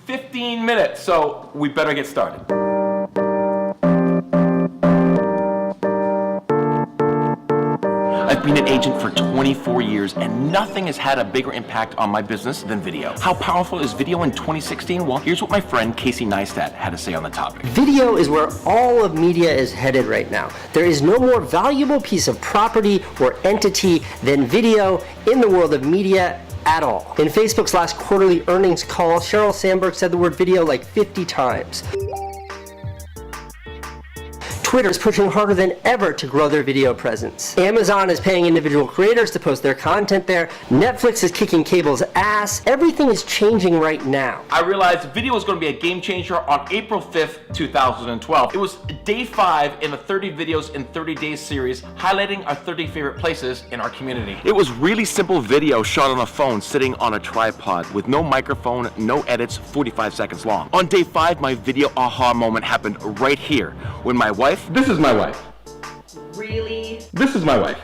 15 minutes, so we better get started. I've been an agent for 24 years and nothing has had a bigger impact on my business than video. How powerful is video in 2016? Well, here's what my friend Casey Neistat had to say on the topic. Video is where all of media is headed right now. There is no more valuable piece of property or entity than video in the world of media at all. In Facebook's last quarterly earnings call, Sheryl Sandberg said the word video like 50 times. Twitter is pushing harder than ever to grow their video presence. Amazon is paying individual creators to post their content there. Netflix is kicking cable's ass. Everything is changing right now. I realized video was going to be a game changer on April 5th, 2012. It was day 5 in a 30 videos in 30 days series highlighting our 30 favorite places in our community. It was really simple video shot on a phone sitting on a tripod with no microphone, no edits, 45 seconds long. On day 5, my video aha moment happened right here when my wife, this is my wife. Really? This is my wife.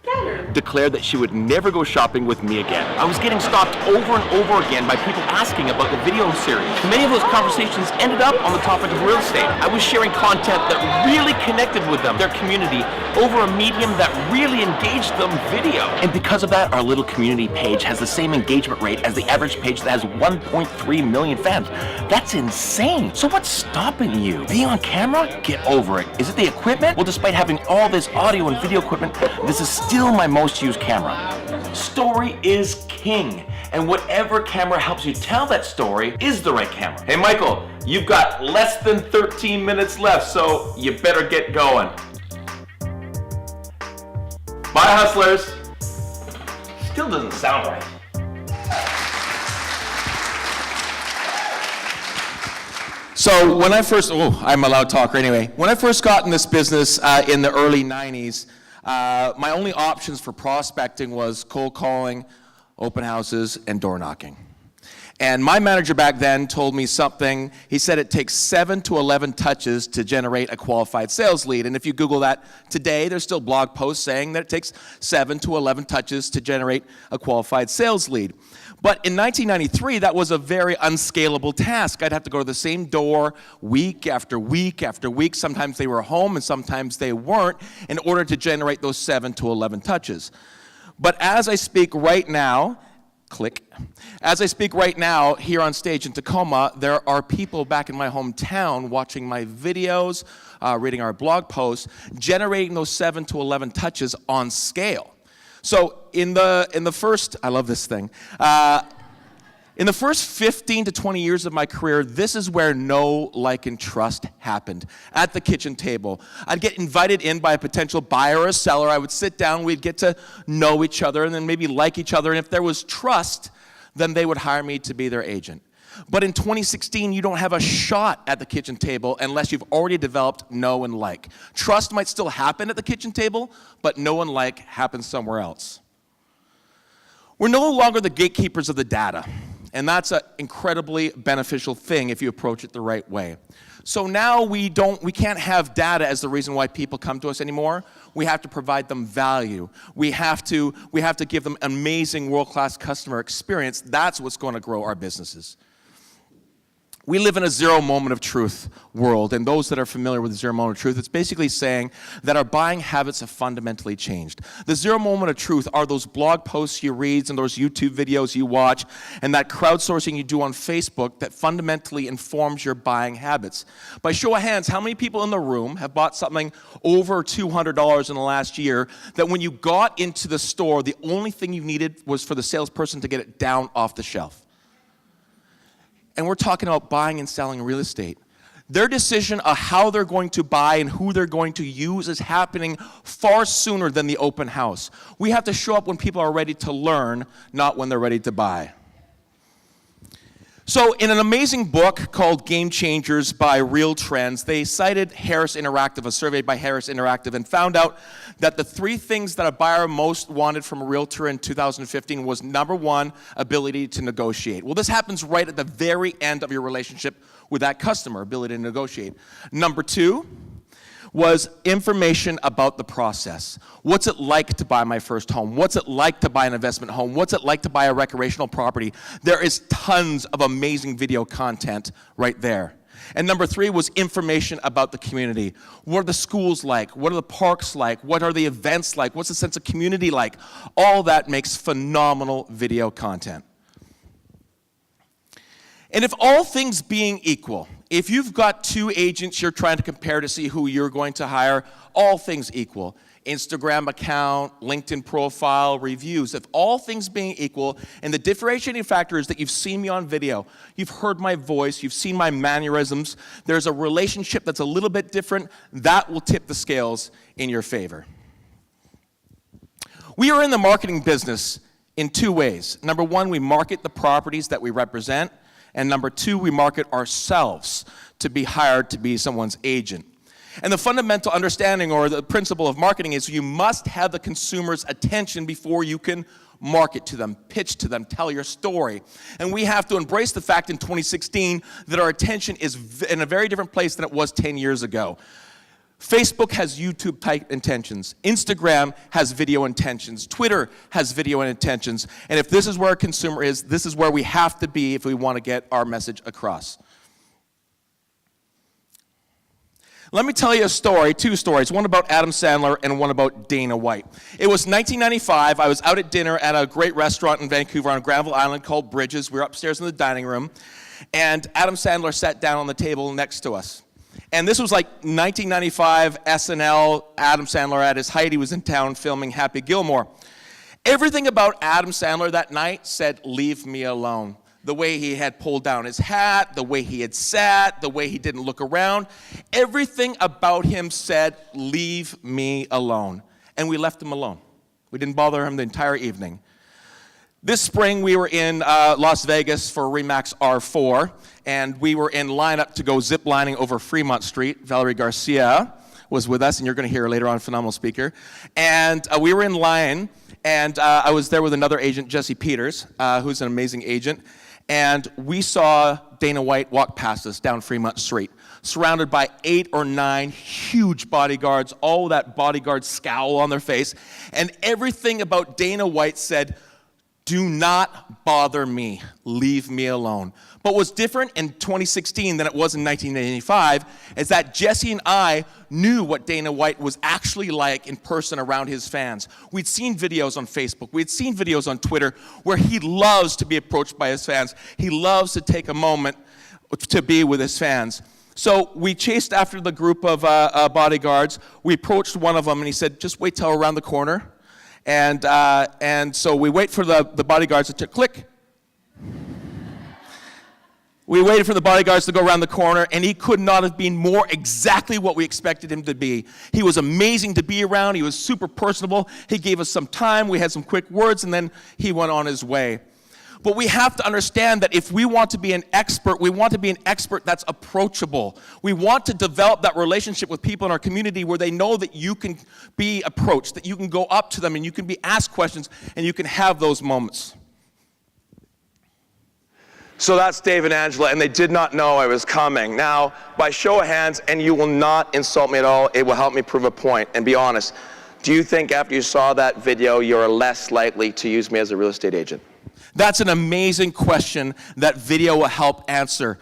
Better. Declared that she would never go shopping with me again. I was getting stopped over and over again by people asking about the video series. Many of those conversations ended up on the topic of real estate. I was sharing content that really connected with them, their community, over a medium that really engaged them, video. And because of that, our little community page has the same engagement rate as the average page that has 1.3 million fans. That's insane. So what's stopping you? Being on camera? Get over it. Is it the equipment? Well, despite having all this audio and video equipment, this is still my most used camera. Story is king, and whatever camera helps you tell that story is the right camera. Hey Michael, you've got less than 13 minutes left, so you better get going. Bye, hustlers. Still doesn't sound right. So when I first, I'm a loud talker anyway. When I first got in this business in the early 90s, my only options for prospecting was cold calling, open houses, and door knocking. And my manager back then told me something. He said it takes 7 to 11 touches to generate a qualified sales lead. And if you Google that today, there's still blog posts saying that it takes 7 to 11 touches to generate a qualified sales lead. But in 1993, that was a very unscalable task. I'd have to go to the same door week after week after week. Sometimes they were home and sometimes they weren't in order to generate those 7 to 11 touches. But as I speak right now, as I speak right now here on stage in Tacoma, there are people back in my hometown watching my videos, reading our blog posts, generating those 7 to 11 touches on scale. So in the first, I love this thing. In the first 15 to 20 years of my career, this is where know, like, and trust happened, at the kitchen table. I'd get invited in by a potential buyer or a seller. I would sit down, we'd get to know each other, and then maybe like each other, and if there was trust, then they would hire me to be their agent. But in 2016, you don't have a shot at the kitchen table unless you've already developed know and like. Trust might still happen at the kitchen table, but know and like happens somewhere else. We're no longer the gatekeepers of the data. And that's an incredibly beneficial thing if you approach it the right way. So now we can't have data as the reason why people come to us anymore. We have to provide them value. We have to give them amazing world-class customer experience. That's what's going to grow our businesses. We live in a zero moment of truth world, and those that are familiar with the zero moment of truth, it's basically saying that our buying habits have fundamentally changed. The zero moment of truth are those blog posts you read and those YouTube videos you watch and that crowdsourcing you do on Facebook that fundamentally informs your buying habits. By show of hands, how many people in the room have bought something over $200 in the last year that when you got into the store, the only thing you needed was for the salesperson to get it down off the shelf? And we're talking about buying and selling real estate. Their decision of how they're going to buy and who they're going to use is happening far sooner than the open house. We have to show up when people are ready to learn, not when they're ready to buy. So in an amazing book called Game Changers by Real Trends, they cited Harris Interactive, a survey by Harris Interactive, and found out that the 3 things that a buyer most wanted from a realtor in 2015 was, number 1, ability to negotiate. Well, this happens right at the very end of your relationship with that customer, ability to negotiate. Number 2 was information about the process. What's it like to buy my first home? What's it like to buy an investment home? What's it like to buy a recreational property? There is tons of amazing video content right there. And number 3 was information about the community. What are the schools like? What are the parks like? What are the events like? What's the sense of community like? All that makes phenomenal video content. And if all things being equal, if you've got 2 agents you're trying to compare to see who you're going to hire, all things equal, Instagram account, LinkedIn profile, reviews, if all things being equal, and the differentiating factor is that you've seen me on video, you've heard my voice, you've seen my mannerisms, there's a relationship that's a little bit different, that will tip the scales in your favor. We are in the marketing business in 2 ways. Number 1, we market the properties that we represent, and number 2, we market ourselves to be hired to be someone's agent. And the fundamental understanding or the principle of marketing is you must have the consumer's attention before you can market to them, pitch to them, tell your story. And we have to embrace the fact in 2016 that our attention is in a very different place than it was 10 years ago. Facebook has YouTube-type intentions. Instagram has video intentions. Twitter has video intentions. And if this is where a consumer is, this is where we have to be if we want to get our message across. Let me tell you a story, 2 stories, one about Adam Sandler and one about Dana White. It was 1995. I was out at dinner at a great restaurant in Vancouver on Granville Island called Bridges. We were upstairs in the dining room, and Adam Sandler sat down on the table next to us. And this was like 1995 SNL, Adam Sandler at his height. He was in town filming Happy Gilmore. Everything about Adam Sandler that night said, "Leave me alone." The way he had pulled down his hat, the way he had sat, the way he didn't look around. Everything about him said, "Leave me alone." And we left him alone. We didn't bother him the entire evening. This spring, we were in Las Vegas for RE/MAX R4, and we were in lineup to go zip-lining over Fremont Street. Valerie Garcia was with us, and you're going to hear her later on, phenomenal speaker. And we were in line, and I was there with another agent, Jesse Peters, who's an amazing agent. And we saw Dana White walk past us down Fremont Street, surrounded by 8 or 9 huge bodyguards, all that bodyguard scowl on their face. And everything about Dana White said, "Do not bother me. Leave me alone." But what's different in 2016 than it was in 1985 is that Jesse and I knew what Dana White was actually like in person around his fans. We'd seen videos on Facebook. We'd seen videos on Twitter where he loves to be approached by his fans. He loves to take a moment to be with his fans. So we chased after the group of bodyguards. We approached one of them, and he said, "Just wait till around the corner." And so we wait for the bodyguards to click. We waited for the bodyguards to go around the corner, and he could not have been more exactly what we expected him to be. He was amazing to be around. He was super personable. He gave us some time. We had some quick words, and then he went on his way. But we have to understand that if we want to be an expert, we want to be an expert that's approachable. We want to develop that relationship with people in our community where they know that you can be approached, that you can go up to them and you can be asked questions and you can have those moments. So that's Dave and Angela, and they did not know I was coming. Now, by show of hands, and you will not insult me at all, it will help me prove a point, and be honest. Do you think after you saw that video, you're less likely to use me as a real estate agent? That's an amazing question that video will help answer.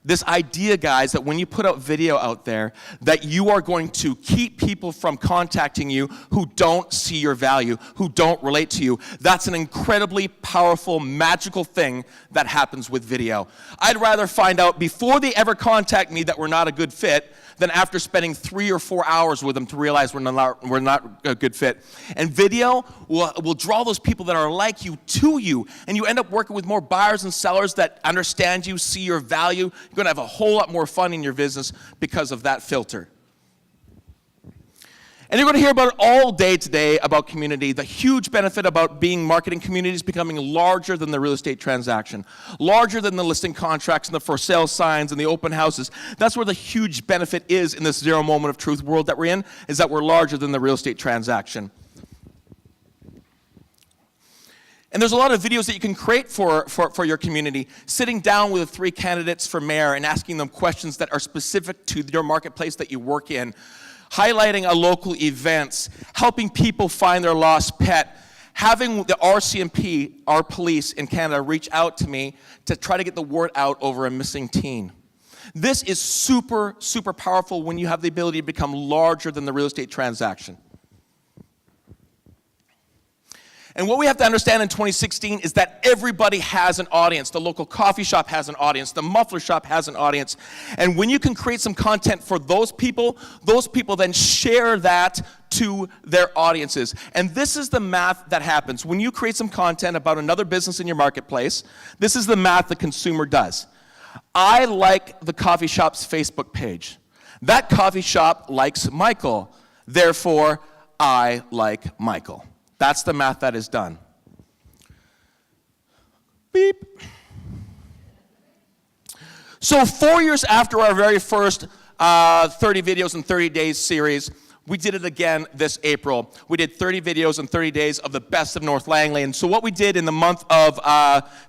This idea, guys, that when you put out video out there, that you are going to keep people from contacting you who don't see your value, who don't relate to you. That's an incredibly powerful, magical thing that happens with video. I'd rather find out before they ever contact me that we're not a good fit than after spending 3 or 4 hours with them to realize we're not a good fit. And video will draw those people that are like you to you, and you end up working with more buyers and sellers that understand you, see your value. You're going to have a whole lot more fun in your business because of that filter. And you're going to hear about it all day today about community. The huge benefit about being marketing communities becoming larger than the real estate transaction, larger than the listing contracts and the for sale signs and the open houses. That's where the huge benefit is in this zero moment of truth world that we're in, is that we're larger than the real estate transaction. And there's a lot of videos that you can create for your community, sitting down with 3 candidates for mayor and asking them questions that are specific to your marketplace that you work in. highlighting a local events, helping people find their lost pet, having the RCMP, our police in Canada, reach out to me to try to get the word out over a missing teen. This is super, super powerful when you have the ability to become larger than the real estate transaction. And what we have to understand in 2016 is that everybody has an audience. The local coffee shop has an audience. The muffler shop has an audience. And when you can create some content for those people then share that to their audiences. And this is the math that happens. When you create some content about another business in your marketplace, this is the math the consumer does. I like the coffee shop's Facebook page. That coffee shop likes Michael. Therefore, I like Michael. That's the math that is done. Beep. So 4 years after our very first 30 videos in 30 days series, we did it again this April. We did 30 videos in 30 days of the best of North Langley. And so what we did in the month of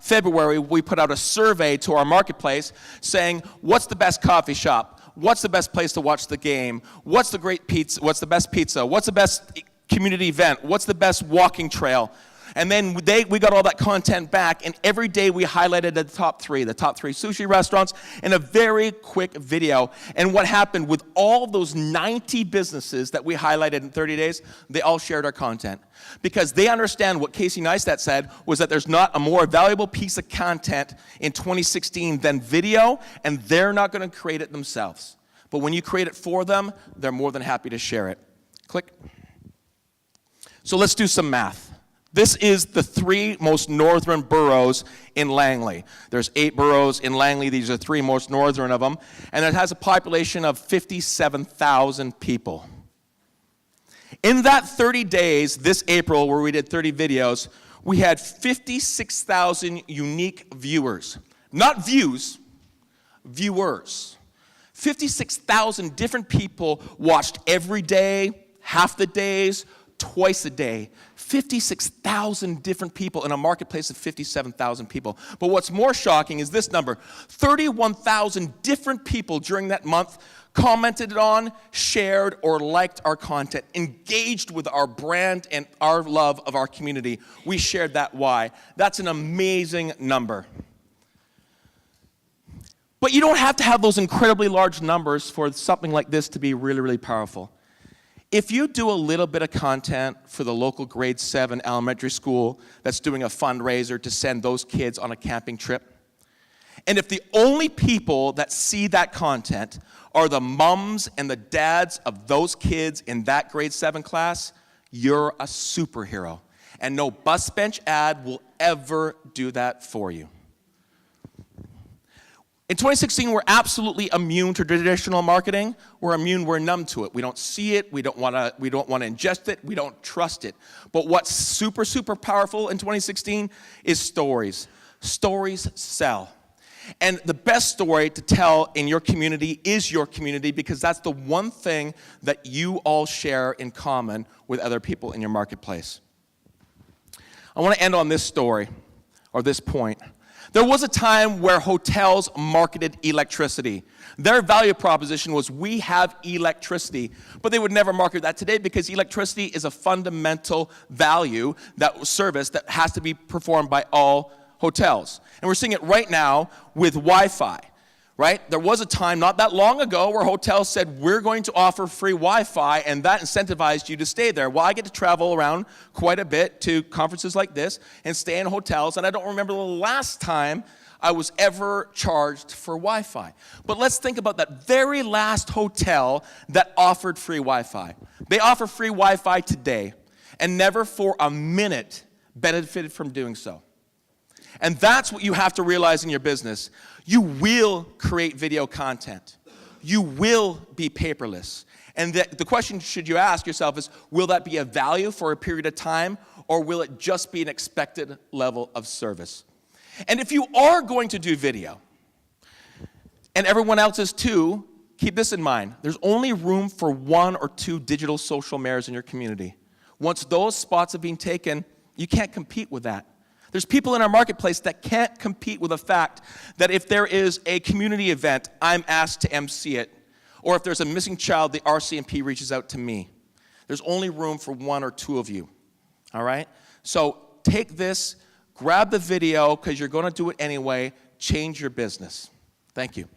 February, we put out a survey to our marketplace saying, what's the best coffee shop? What's the best place to watch the game? What's the great pizza? What's the best pizza? What's the best community event? What's the best walking trail? And then we got all that content back, and every day we highlighted the top three sushi restaurants in a very quick video. And what happened with all those 90 businesses that we highlighted in 30 days, they all shared our content. Because they understand what Casey Neistat said was that there's not a more valuable piece of content in 2016 than video, and they're not going to create it themselves. But when you create it for them, they're more than happy to share it. Click. So let's do some math. This is the 3 most northern boroughs in Langley. There's 8 boroughs in Langley. These are 3 most northern of them. And it has a population of 57,000 people. In that 30 days, this April, where we did 30 videos, we had 56,000 unique viewers. Not views, viewers. 56,000 different people watched every day, half the days, twice a day. 56,000 different people in a marketplace of 57,000 people. But what's more shocking is this number. 31,000 different people during that month commented on, shared, or liked our content, engaged with our brand and our love of our community. We shared that why. That's an amazing number. But you don't have to have those incredibly large numbers for something like this to be really, really powerful. If you do a little bit of content for the local grade 7 elementary school that's doing a fundraiser to send those kids on a camping trip, and if the only people that see that content are the mums and the dads of those kids in that grade 7 class, you're a superhero. And no bus bench ad will ever do that for you. In 2016, we're absolutely immune to traditional marketing. We're numb to it. We don't see it, we don't want to ingest it, we don't trust it. But what's super, super powerful in 2016 is stories. Stories sell. And the best story to tell in your community is your community, because that's the one thing that you all share in common with other people in your marketplace. I want to end on this story, or this point. There was a time where hotels marketed electricity. Their value proposition was, we have electricity. But they would never market that today, because electricity is a fundamental value, that service that has to be performed by all hotels. And we're seeing it right now with Wi-Fi, right? There was a time not that long ago where hotels said, we're going to offer free Wi-Fi, and that incentivized you to stay there. Well, I get to travel around quite a bit to conferences like this and stay in hotels, and I don't remember the last time I was ever charged for Wi-Fi. But let's think about that very last hotel that offered free Wi-Fi. They offer free Wi-Fi today, and never for a minute benefited from doing so. And that's what you have to realize in your business. You will create video content. You will be paperless. And the question should you ask yourself is, will that be a value for a period of time, or will it just be an expected level of service? And if you are going to do video, and everyone else is too, keep this in mind. There's only room for 1 or 2 digital social mayors in your community. Once those spots have been taken, you can't compete with that. There's people in our marketplace that can't compete with the fact that if there is a community event, I'm asked to MC it. Or if there's a missing child, the RCMP reaches out to me. There's only room for 1 or 2 of you, all right? So take this, grab the video, because you're going to do it anyway. Change your business. Thank you.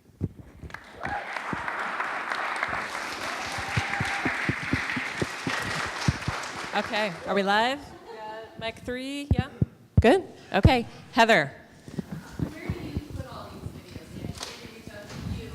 Okay, are we live? Mic 3, yeah? Good? Okay, Heather. Where do you put all these videos in? If they reach out to you,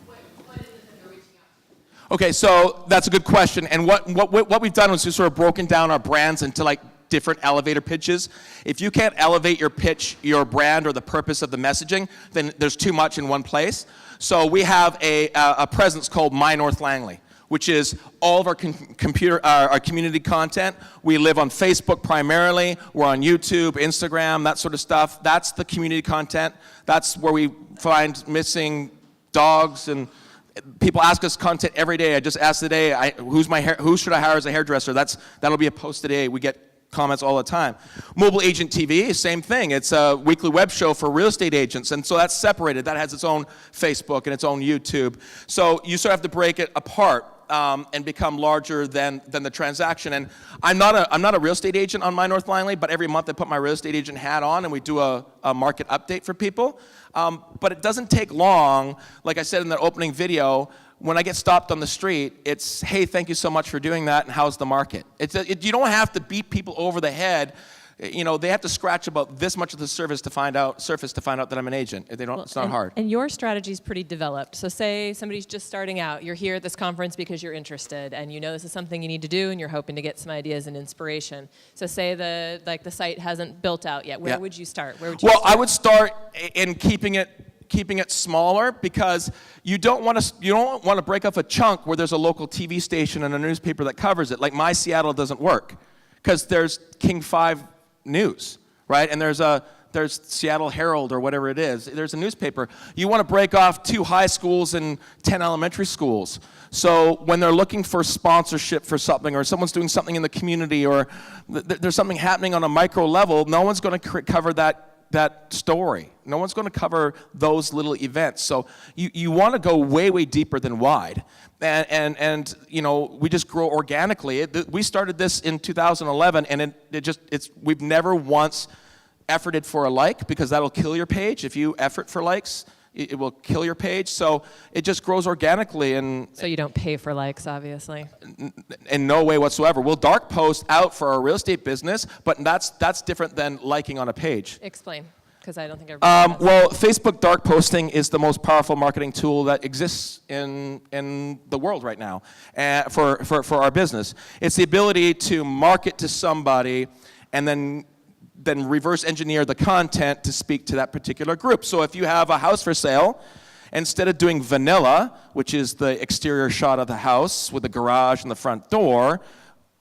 what is it that they're reaching out to? Okay, so that's a good question. And what we've done is we've sort of broken down our brands into like different elevator pitches. If you can't elevate your pitch, your brand, or the purpose of the messaging, then there's too much in one place. So we have a presence called My North Langley, which is all of our our community content. We live on Facebook primarily. We're on YouTube, Instagram, that sort of stuff. That's the community content. That's where we find missing dogs, and people ask us content every day. I just asked today, who should I hire as a hairdresser? That'll be a post today. We get comments all the time. Mobile Agent TV, same thing. It's a weekly web show for real estate agents, and so that's separated. That has its own Facebook and its own YouTube. So you sort of have to break it apart and become larger than the transaction. And I'm not a real estate agent on My North Langley, but every month I put my real estate agent hat on and we do a market update for people. But it doesn't take long. Like I said in the opening video, when I get stopped on the street, it's, hey, thank you so much for doing that, and how's the market? You don't have to beat people over the head. You know, they have to scratch about this much of the surface to find out that I'm an agent. It's not hard. And your strategy is pretty developed. So say somebody's just starting out. You're here at this conference because you're interested, and you know this is something you need to do, and you're hoping to get some ideas and inspiration. So say the site hasn't built out yet. Where would you start? I would start in keeping it smaller, because you don't want to break off a chunk where there's a local TV station and a newspaper that covers it. Like My Seattle doesn't work because there's King 5 News, right? And there's Seattle Herald or whatever it is. There's a newspaper. You want to break off 2 high schools and 10 elementary schools. So when they're looking for sponsorship for something, or someone's doing something in the community, or there's something happening on a micro level, no one's going to cover that story. No one's going to cover those little events. So you want to go way, way deeper than wide. And you know, we just grow organically. We started this in 2011, and we've never once efforted for a like, because that'll kill your page. If you effort for likes, it will kill your page. So it just grows organically. And so you don't pay for likes, obviously. In no way whatsoever. We'll dark post out for our real estate business, but that's different than liking on a page. Explain, because I don't think everybody knows. Well, Facebook dark posting is the most powerful marketing tool that exists in the world right now for our business. It's the ability to market to somebody and then reverse engineer the content to speak to that particular group. So if you have a house for sale, instead of doing vanilla, which is the exterior shot of the house with the garage and the front door,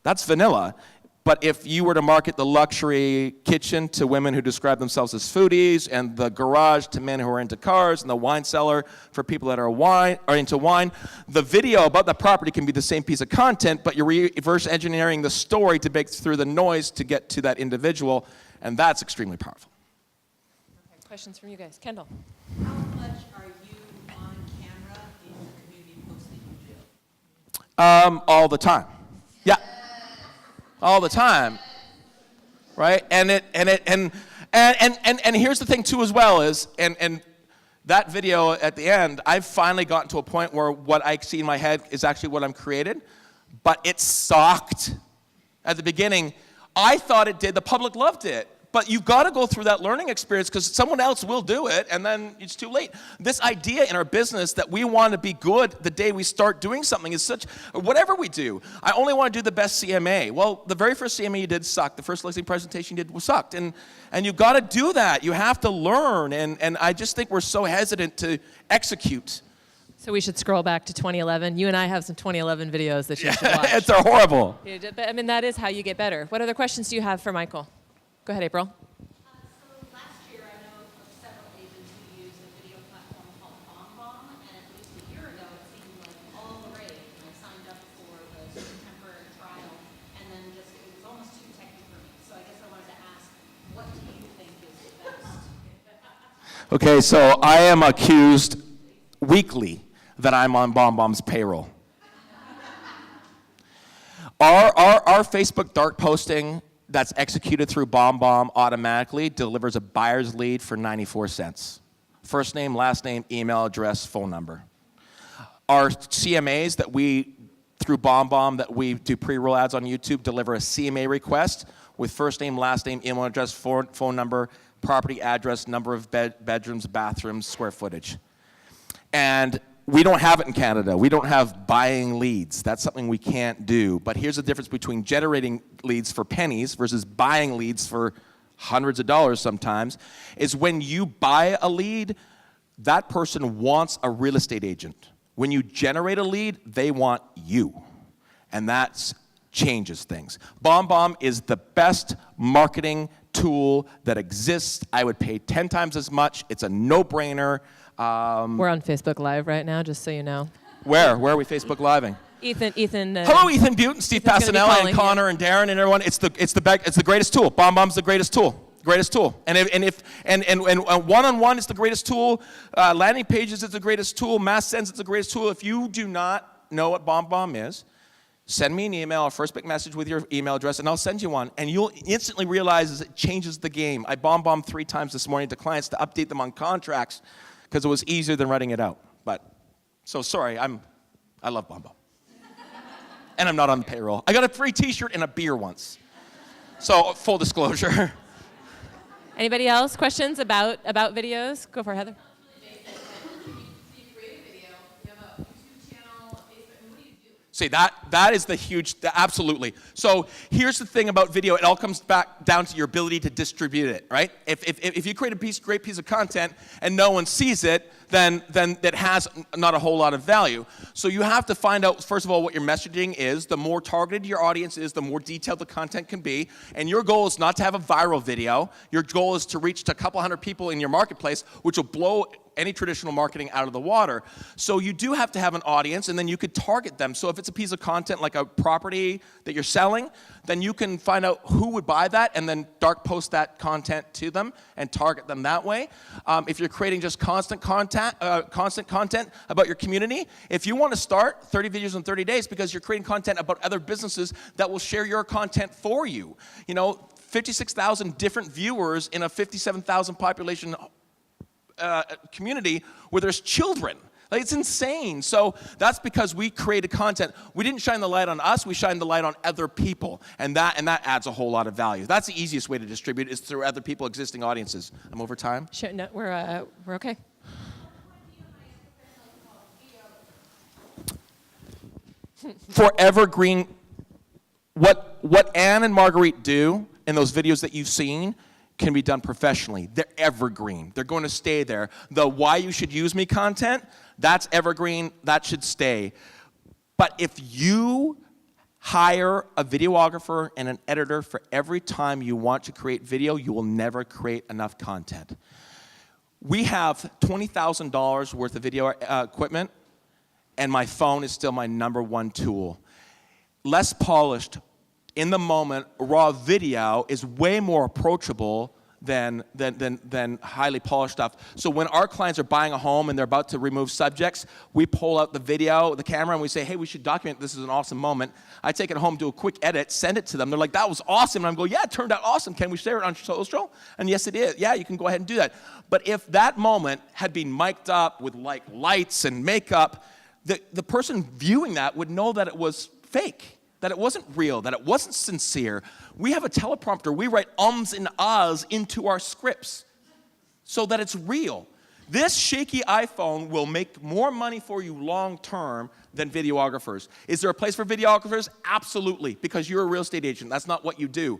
that's vanilla. But if you were to market the luxury kitchen to women who describe themselves as foodies, and the garage to men who are into cars, and the wine cellar for people that are into wine, the video about the property can be the same piece of content, but you're reverse engineering the story to break through the noise to get to that individual, and that's extremely powerful. Okay, questions from you guys. Kendall. How much are you on camera in the community posts that you do? All the time. Yeah. All the time, right? And here's the thing too as well is, and that video at the end, I've finally gotten to a point where what I see in my head is actually what I'm created, but it sucked at the beginning. I thought it did. The public loved it. But you've got to go through that learning experience, because someone else will do it, and then it's too late. This idea in our business that we want to be good the day we start doing something is such, whatever we do, I only want to do the best CMA. Well, the very first CMA you did sucked. The first listing presentation you did sucked. And you've got to do that. You have to learn. And I just think we're so hesitant to execute. So we should scroll back to 2011. You and I have some 2011 videos that you should watch. They're horrible. But I mean, that is how you get better. What other questions do you have for Michael? Go ahead, April. So last year, I know of several agents who used a video platform called BombBomb, and at least a year ago, it seemed like all the rage. And I signed up for the temporary trial, and then it was almost too techy for me. So I guess I wanted to ask, what do you think is the best? Okay, so I am accused weekly that I'm on BombBomb's payroll. Our Facebook dark posting that's executed through BombBomb automatically delivers a buyer's lead for 94 cents. First name, last name, email address, phone number. Our CMAs that we, through BombBomb, that we do pre-roll ads on YouTube, deliver a CMA request with first name, last name, email address, phone number, property address, number of bedrooms, bathrooms, square footage. And we don't have it in Canada. We don't have buying leads. That's something we can't do. But here's the difference between generating leads for pennies versus buying leads for hundreds of dollars sometimes, is when you buy a lead, that person wants a real estate agent. When you generate a lead, they want you. And that changes things. BombBomb is the best marketing tool that exists. I would pay 10 times as much. It's a no-brainer. We're on Facebook Live right now, just so you know. Where are we Facebook Living? Ethan. Hello, Ethan Butte, Steve Passanelli, and Connor, you. and Darren, and everyone. It's the greatest tool. BombBomb's the greatest tool. Greatest tool. And one-on-one is the greatest tool. Landing pages is the greatest tool. Mass sends is the greatest tool. If you do not know what BombBomb is, send me an email, a first big message with your email address, and I'll send you one. And you'll instantly realize it changes the game. I BombBombed 3 times this morning to clients to update them on contracts because it was easier than writing it out. So sorry, I love BombBomb. And I'm not on the payroll. I got a free t-shirt and a beer once. So full disclosure. Anybody else? Questions about videos? Go for it, Heather. See, that is the huge, absolutely. So here's the thing about video. It all comes back down to your ability to distribute it, right? If you create a great piece of content and no one sees it, then it has not a whole lot of value. So you have to find out, first of all, what your messaging is. The more targeted your audience is, the more detailed the content can be. And your goal is not to have a viral video. Your goal is to reach to a couple hundred people in your marketplace, which will blow any traditional marketing out of the water. So you do have to have an audience, and then you could target them. So if it's a piece of content like a property that you're selling, then you can find out who would buy that and then dark post that content to them and target them that way. If you're creating just constant content about your community, if you want to start 30 videos in 30 days because you're creating content about other businesses that will share your content for you. 56,000 different viewers in a 57,000 population community where there's children. Like, it's insane. So that's because we created content. We didn't shine the light on us, we shined the light on other people. And that adds a whole lot of value. That's the easiest way to distribute is through other people, existing audiences. I'm over time? Sure, no, we're okay. For evergreen, what Anne and Marguerite do in those videos that you've seen can be done professionally. They're evergreen. They're going to stay there. The why you should use me content, that's evergreen. That should stay. But if you hire a videographer and an editor for every time you want to create video, you will never create enough content. We have $20,000 worth of video equipment, and my phone is still my #1 tool. Less polished, in the moment, raw video is way more approachable than highly polished stuff. So when our clients are buying a home and they're about to remove subjects, we pull out the video, the camera, and we say, hey, we should document this is an awesome moment. I take it home, do a quick edit, send it to them. They're like, that was awesome. And I'm going, yeah, it turned out awesome. Can we share it on social? And yes, it is. Yeah, you can go ahead and do that. But if that moment had been mic'd up with like lights and makeup, the person viewing that would know that it was fake, that it wasn't real, that it wasn't sincere. We have a teleprompter. We write ums and ahs into our scripts so that it's real. This shaky iPhone will make more money for you long term than videographers. Is there a place for videographers? Absolutely, because you're a real estate agent. That's not what you do.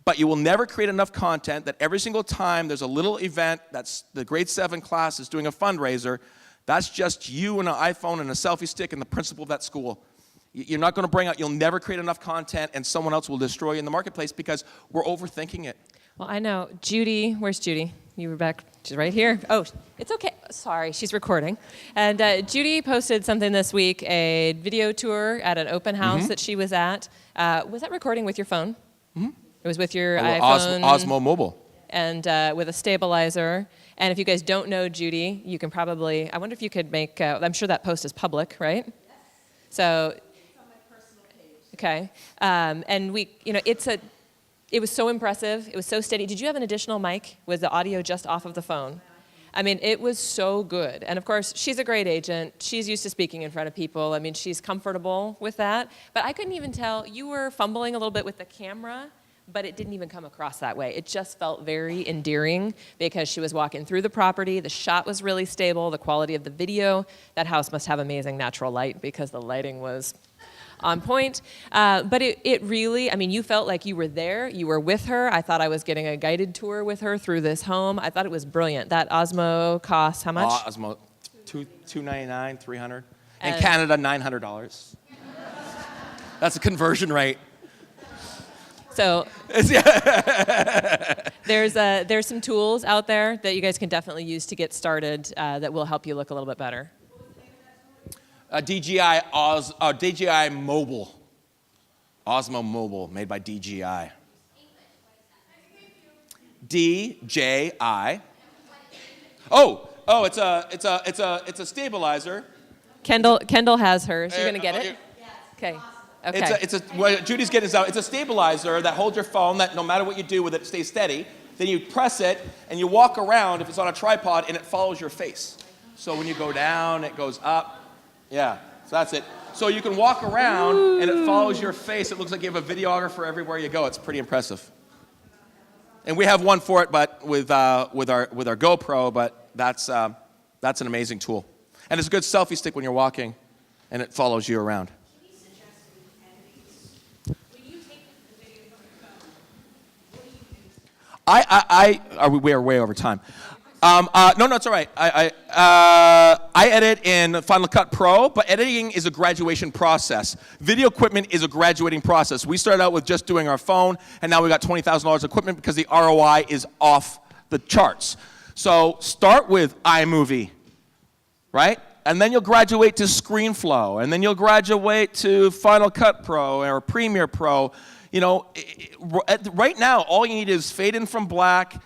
But you will never create enough content that every single time there's a little event, that's the grade 7 class is doing a fundraiser, that's just you and an iPhone and a selfie stick and the principal of that school. You're not going to bring out, you'll never create enough content, and someone else will destroy you in the marketplace because we're overthinking it. Well, I know. Judy, where's Judy? You were back, she's right here. Oh, it's okay. Sorry, she's recording. And Judy posted something this week, a video tour at an open house that she was at. Was that recording with your phone? It was with your iPhone? Osmo Mobile. and with a stabilizer. And if you guys don't know Judy, you can probably, I wonder if you could make, I'm sure that post is public, right? Yes. So, It's on my personal page. okay. And we, it was so impressive. It was so steady. Did you have an additional mic? Was the audio just off of the phone? I mean, it was so good. And of course, she's a great agent. She's used to speaking in front of people. I mean, she's comfortable with that. But I couldn't even tell, you were fumbling a little bit with the camera, but it didn't even come across that way. It just felt very endearing because she was walking through the property. The shot was really stable, the quality of the video. That house must have amazing natural light because the lighting was on point. But it really, I mean, you felt like you were there, you were with her. I thought I was getting a guided tour with her through this home. I thought it was brilliant. That Osmo costs how much? Osmo, $299, $300. In Canada, $900. That's a conversion rate. So there's some tools out there that you guys can definitely use to get started that will help you look a little bit better. DJI Mobile. Osmo Mobile, made by DJI. DJI. Oh, it's a stabilizer. Kendall has hers. You're gonna get it? Okay. Okay. What Judy's getting is out. It's a stabilizer that holds your phone that no matter what you do with it, it stays steady. Then you press it and you walk around if it's on a tripod and it follows your face. So when you go down, it goes up. Yeah, so that's it. So you can walk around and it follows your face. It looks like you have a videographer everywhere you go. It's pretty impressive. And we have one for it, but with our GoPro. But that's an amazing tool. And it's a good selfie stick when you're walking, and it follows you around. We are way over time. No, it's all right. I edit in Final Cut Pro, but editing is a graduation process. Video equipment is a graduating process. We started out with just doing our phone, and now we got $20,000 equipment because the ROI is off the charts. So start with iMovie, right? And then you'll graduate to ScreenFlow, and then you'll graduate to Final Cut Pro or Premiere Pro. Right now, all you need is fade in from black,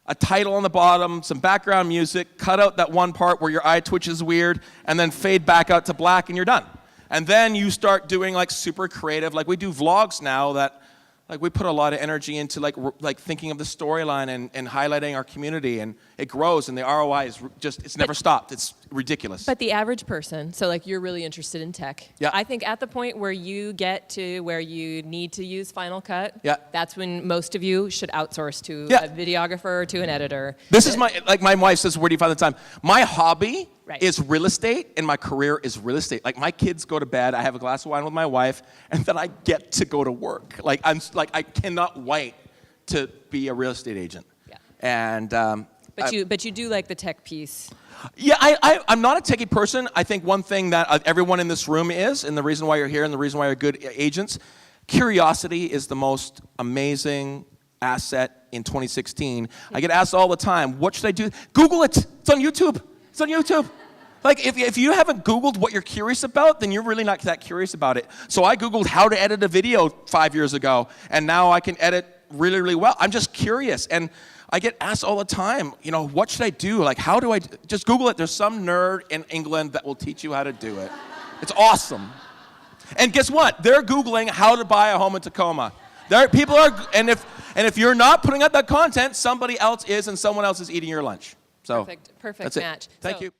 a title on the bottom, some background music, cut out that one part where your eye twitches weird, and then fade back out to black, and you're done. And then you start doing like super creative, like we do vlogs now that like we put a lot of energy into like thinking of the storyline and highlighting our community, and it grows, and the ROI is it's never stopped. It's ridiculous. But the average person, so like you're really interested in tech. Yeah. I think at the point where you get to where you need to use Final Cut, yeah, that's when most of you should outsource to a videographer or to an editor. This is my wife says, where do you find the time? My hobby Right. is real estate, and my career is real estate. Like my kids go to bed, I have a glass of wine with my wife, and then I get to go to work. Like I cannot wait to be a real estate agent. Yeah. And but you do like the tech piece. Yeah, I'm not a techie person. I think one thing that everyone in this room is, and the reason why you're here, and the reason why you're good agents, curiosity is the most amazing asset in 2016. I get asked all the time, what should I do? Google it. It's on YouTube. It's on YouTube. Like, if you haven't Googled what you're curious about, then you're really not that curious about it. So I Googled how to edit a video 5 years ago, and now I can edit really, really well. I'm just curious, and I get asked all the time, what should I do? Like, how do I just Google it? There's some nerd in England that will teach you how to do it. It's awesome. And guess what? They're Googling how to buy a home in Tacoma. People are, and if you're not putting out that content, somebody else is, and someone else is eating your lunch. So Perfect that's it. match. Thank you.